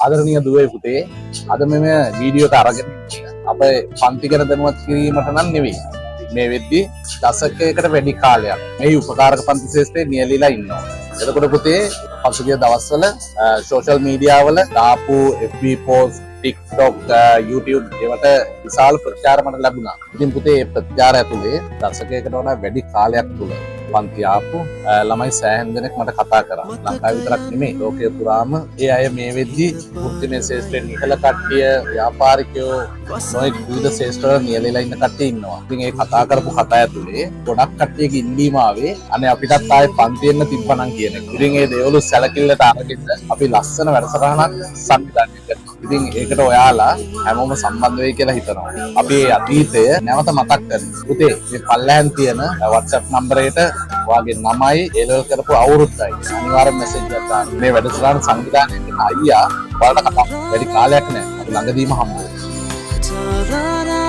ආදරණීය දුවේ පුතේ අද මෙම වීඩියෝ එක අරගෙන අපේ පන්ති ගැන දැනුවත් කිරීමට නම් නෙවෙයි. මේ වෙද්දි දශකයකට වැඩි කාලයක් මේ උපකාරක පන්ති ශාස්ත්‍රයේ නියැලීලා ඉන්නවා. එතකොට පුතේ පසුගිය දවස්වල සෝෂල් මීඩියා වල දාපු FB post TikTok YouTube ඒවට විශාල ප්‍රචාර මට ලැබුණා. ඉතින් පුතේ මේ ප්‍රචාර ඇතුලේ දශකයකට වඩා වැඩි කාලයක් තුල පන්ති ආපු ළමයි සෑහෙන දෙනෙක් මට කතා කරා. ලංකාව විතරක් නෙමෙයි ලෝකයේ පුරාම ඒ අය මේ වෙද්දි වෘත්තීය ශාස්ත්‍රයේ නිහල කට්ටිය ව්‍යාපාරිකයෝ නොයෙක් විවිධ ශාස්ත්‍රවල නියැලෙලා ඉන්න කට්ටිය ඉන්නවා. ඉතින් ඒ කතා කරපු කතා ඇතුලේ ගොඩක් කට්ටියගේ ඉල්ලීම ආවේ අනේ අපිටත් ආයේ පන්ති එන්න තිබ්බනම් කියන එක. ඉතින් ඒ දේවලු සැලකිල්ලට අරගෙන අපි ලස්සන වැඩසටහනක් සංවිධානය කරනවා. ඉතින් ඒකට ඔයාලා හැමෝම සම්බන්ධ වෙයි කියලා හිතනවා. අපි අතීතය නැවත මතක් කරමු. පුතේ මේ පල්ලෙහාන් තියෙන WhatsApp නම්බරයට ඔයාගේ නමයි එලෙවල් කරපු අවුරුද්දයි අනිවාර්යෙන් මෙසේජ් එකක් දාන්න. මේ වැඩසටහන සංවිධානය කරන අයියා ඔයාලට කතා වැඩි කාලයක් නැහැ. අපි ළඟදීම හම්බ වෙනවා.